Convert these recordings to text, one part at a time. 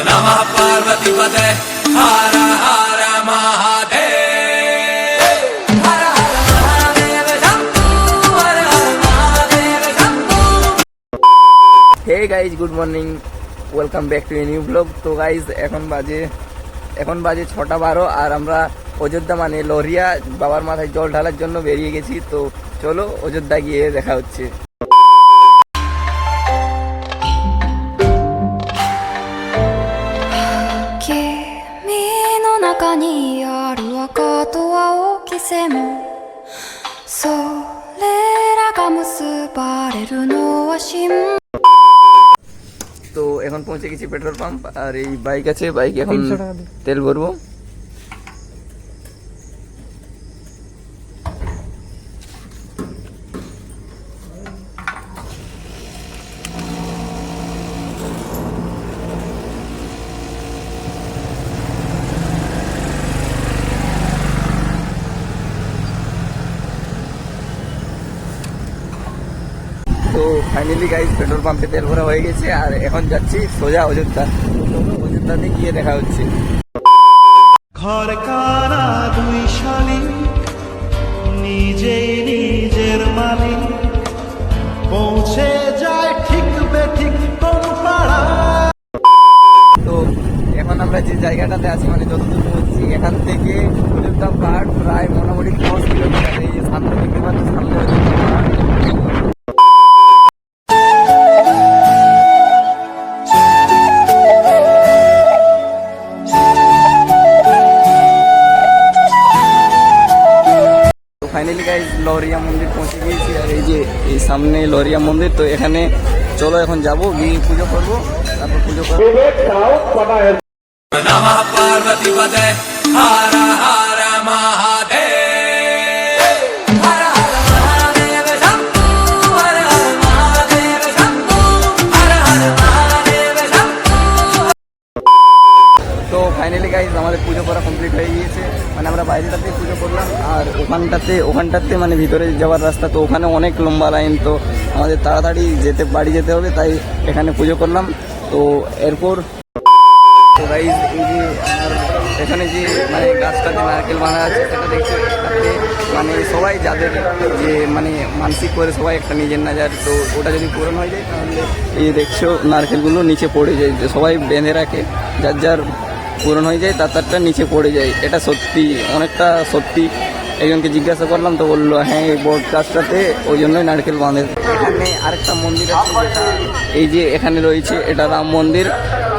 नमः पार्वती पते हर हर महादेव हर हर महादेव शंभू हर हर Mahadev Shambhu. Hey guys good morning welcome back to a new blog. তো গাইজ এখন বাজে 6:12 আর আমরা অযোধ্যা মানে লরিয়া বাবার মাথায় জল ঢালার জন্য বেরিয়ে গেছি। তো চলো অযোধ্যা গিয়ে দেখা হচ্ছে। তো এখন পৌঁছে গেছি পেট্রোল পাম্প আর এই বাইক আছে, বাইক এখন তেল ভরবো। তো ফাইনালি গাইজ পেট্রোল পাম্পে তেল ভরা হয়ে গেছে আর এখন যাচ্ছি সোজা অযোধ্যা। অযোধ্যাতে গিয়ে দেখা হচ্ছে। ঘর কারা দুই শালী নিজেই নিজের মালিক, পৌঁছে যায় ঠিক বেঠিক কোন পাড়া। তো এখন আমরা যে জায়গাটাতে আছি মানে যতদূর পৌঁছছি এখান থেকে অযোধ্যা পাহাড় প্রায় মোটামুটি 10 কিলোমিটার। এই যে সামনে দেখতে পাচ্ছি, সামনে অযোধ্যা পাহাড়। ফাইনালি গাইজ লরিয়া মন্দির পৌঁছে গিয়েছি আর এই যে এই সামনে লরিয়া মন্দির। তো এখানে চলো এখন যাবো, গিয়ে পুজো করবো, তারপর পুজো করবো। नमः पार्वती पते हर हर महादेव हर हर महादेव शंभू हर हर महादेव शंभू हर हर महादेव शंभू। তো ফাইনালি গাইজ আমাদের পুজো করা কমপ্লিট হয়ে গিয়েছে। মানে আমরা বাইরেটাতে পুজো করলাম আর ওখানটাতে মানে ভিতরে যাওয়ার রাস্তা, তো ওখানে অনেক লম্বা লাইন। তো আমাদের তাড়াতাড়ি বাড়ি যেতে হবে, তাই এখানে পুজো করলাম। তো এরপর তো গাইজ এই যে আমার এখানে যে মানে গাছটাতে নারকেল বাঁধা আছে সেটা দেখছো, এটাতে মানে সবাই যাদের যে মানে মানসিক করে সবাই একটা নিজের নাজার, তো ওটা যদি পূরণ হয়ে যায় তাহলে এই যে দেখছো নারকেলগুলো নিচে পড়ে যায়। সবাই বেঁধে রাখে, যার যার পূরণ হয়ে যায় তারটা নিচে পড়ে যায়। এটা সত্যি, অনেকটা সত্যি। একজনকে জিজ্ঞাসা করলাম তো বললো হ্যাঁ এই বট গাছটাতে ওই জন্যই নারকেল বাঁধে। এখানে আরেকটা মন্দির আছে যেটা এই যে এখানে রয়েছে, এটা রাম মন্দির।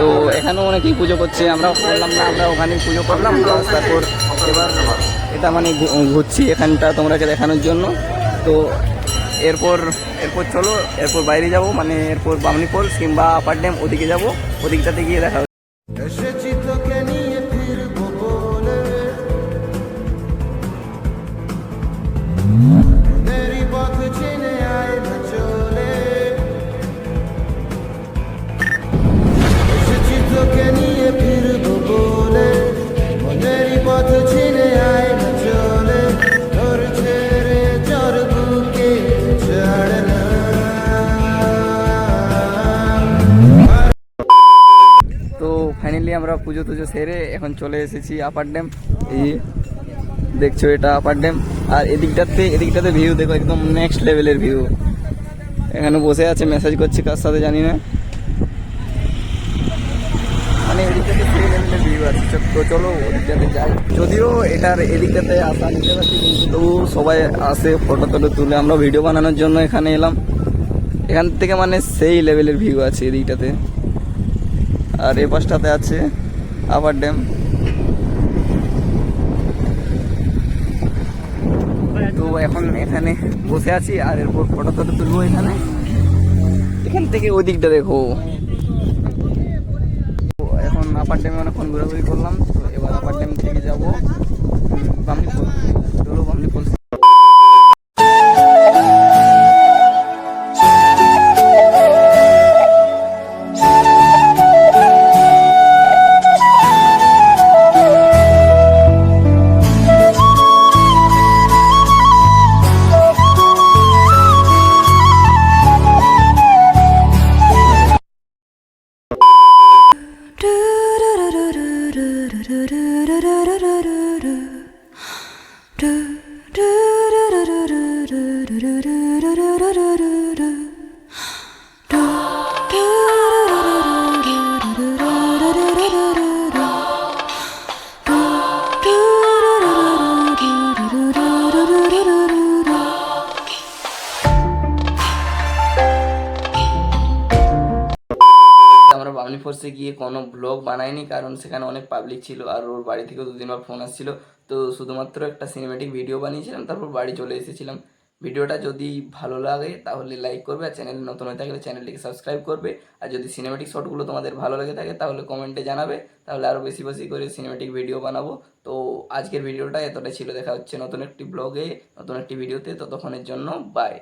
তো এখানেও অনেকেই পুজো করছে, আমরা করলাম না, আমরা ওখানেই পুজো করলাম। তারপর এবার এটা মানে ঘুরছি এখানটা তোমাকে দেখানোর জন্য। তো এরপর চলো এরপর বাইরে যাব, মানে এরপর বামনি ফলস কিংবা আপার ড্যাম ওদিকে যাব, ওদিকটাতে গিয়ে দেখা। এসেছি তোকে নিয়ে ফিরবো বলে, মেরি পথ চিনে আয় না চলে। এসেছি তোকে নিয়ে ফিরবো বলে, মেরি পথ চিনে আয় না চলে। তোর ছেড়ে জ্বর বুকে ছাড় না। তো ফাইনালি আমরা পুজো টুজো সেরে এখন চলে এসেছি আপার ড্যাম। এই দেখছো এটা আপার ড্যাম আর এদিকটাতে ভিউ দেখো, একদম নেক্সট লেভেলের ভিউ। এখানে বসে আছে, মেসেজ করছে কার সাথে জানি না, মানে এদিকটাতে সেই লেভেলের ভিউ আছে। তো চলো ওদিকটাতে যাই। যদিও এটার এদিকটাতে আসা নিতে পারছি কিন্তু সবাই আসে ফটো তুলে, আমরা ভিডিও বানানোর জন্য এখানে এলাম। এখান থেকে মানে সেই লেভেলের ভিউ আছে এদিকটাতে। আর এ পাশটাতে আছে আপার ড্যাম। তো এখন এখানে বসে আছি আর এরপর ফটো তুলবো। এখান থেকে ওই দিকটা দেখো। এখন আপার ড্যামে অনেকক্ষণ ঘোরাঘুরি করলাম। তো এবার আপার ড্যাম থেকে যাবো বামনি ফলস। চলো বামনি ফলস। do বসে গিয়ে কোনো ব্লগ বানাইনি, কারণ সেখানে অনেক পাবলিক ছিল আর ওর বাড়ি থেকে 2-3 বার ফোন আসছিল। তো শুধুমাত্র একটা সিনেমেটিক ভিডিও বানিয়েছিলাম, তারপর বাড়ি চলে এসেছিলাম। ভিডিওটা যদি ভালো লাগে তাহলে লাইক করবে, আর চ্যানেল নতুন হয়ে থাকলে চ্যানেলটিকে সাবস্ক্রাইব করবে। আর যদি সিনেমেটিক শটগুলো তোমাদের ভালো লেগে থাকে তাহলে কমেন্টে জানাবে, তাহলে আরও বেশি বেশি করে সিনেমেটিক ভিডিও বানাবো। তো আজকের ভিডিওটা এতটাই ছিল, দেখা হচ্ছে নতুন একটি ব্লগে, নতুন একটি ভিডিওতে। ততক্ষণের জন্য বাই।